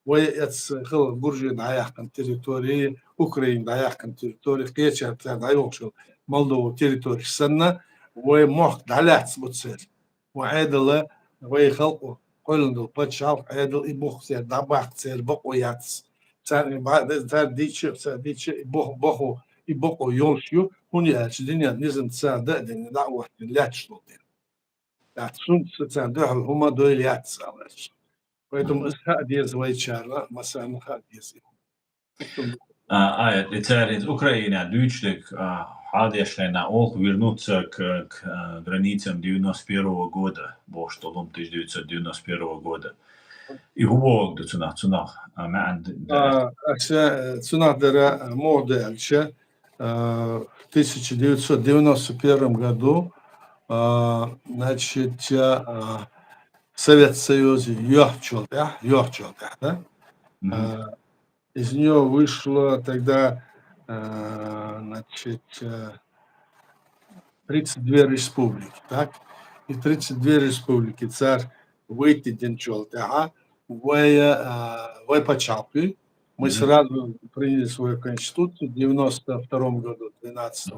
A: ويتسخل برج دايحكم تريتوري أوكرين دايحكم تريتوري قيتشا دايوشل مولدو تريتوري سنة ومحك دالات بتصير وعادل ويخلقوا كل بتشاف عادل يبوخ سير دباح سير بقوا ياتس سان بعد سان ديتش بوخو يبقوا يولشيو هوني الدنيا نزل سادة دنيا دعوة لا تشلو لا تسون سان دهل هما دول ياتس Поэтому исходя Швейцара, масса исходя.
B: Это Украина, Дучлик, Хадешна, Олх вернуться к границам 91 года, бо что лом 1991 года. И губок до цунах,
A: Цунах дара модельча в 1991 году, значит, Совет Союза Йорчел, да? Из нее вышло тогда, значит, 32 республики, так? И 32 республики царь выйти денчел, да? Вы почалпи. Мы сразу приняли свою конституцию в 92 году, 12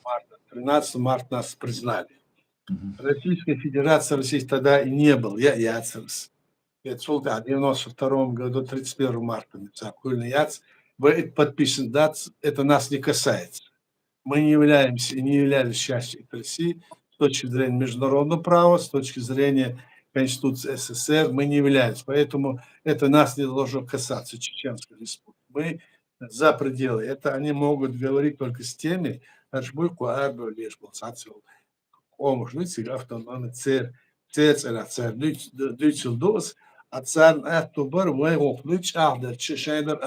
A: марта. 13 марта нас признали. Российской Федерации тогда и не было. Я в 92 году, 31 марта, подписан дат, это нас не касается. Мы не являемся и не являлись частью России с точки зрения международного права, с точки зрения Конституции СССР, мы не являлись. Поэтому это нас не должно касаться, Чеченской Республики. Мы за пределы. Это они могут говорить только с теми, может сега автономный царь дүйцелдос, а царь Ахтубар вайгохлы чахдер, чешайдер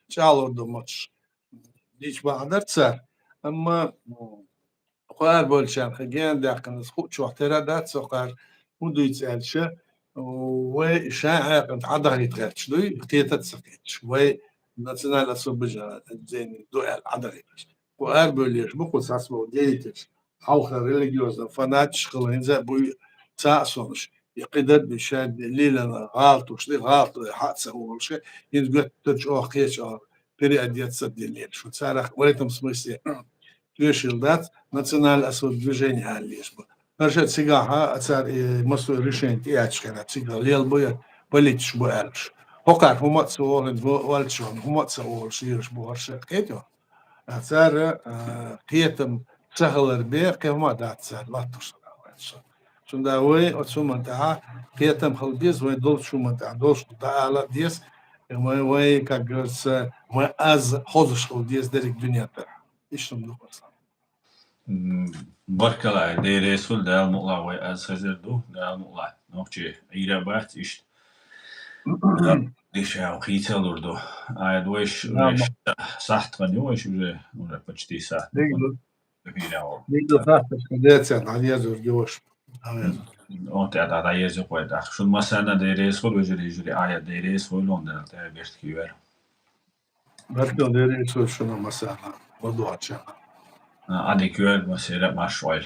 A: чалорды матч. Дич бахдер царь. Amma قار بولشان خجان داخل نسخو شوحترا دات سقار ودويت ألشة وشاعر أنت عضها يتغيرش دوي بقية تسقيتش وناسيونال أصوبجا زين دوي عضها يتغيرش وقار بوليش بقول ساسمو ديتش حوخة ريليجيوزا فناتش خلينزا بوي تاسونش يقدر بشان ليلا غلط وشلي غلط حادثة أول شيء ينقط ترجع خيش периодиат садилер. Что царах в этом смысле решил дать национальное освобождение лишь. Значит, сега царь мостой решение тиачкана, сега лел бы политич бы альш. Покар хумат соолен вальчон, хумат соол ширш боршет кетё. А царь кетом сахалер бе кема дат царь латуш. Шунда вы от сумата кетом халбез вы дол шумата дол да ала дес. Мы, как говорится, мы аз ходушку здесь дарик дунята. И что мы думаем?
B: Баркалай, дейресул да мулавай аз хазерду да мулай. Нохче ирабат ишт. Дишау хиталурду. А двоиш сахтган юиш уже почти сахт.
A: Дигду сахтган децен алезур юш.
B: Ont ja da je zo poeta. Schon masana de resol juri aya de resol onda ta bertkiver.
A: Bertkiver de resol şuna masana. Modu açana.
B: Adeküel masera maşoil.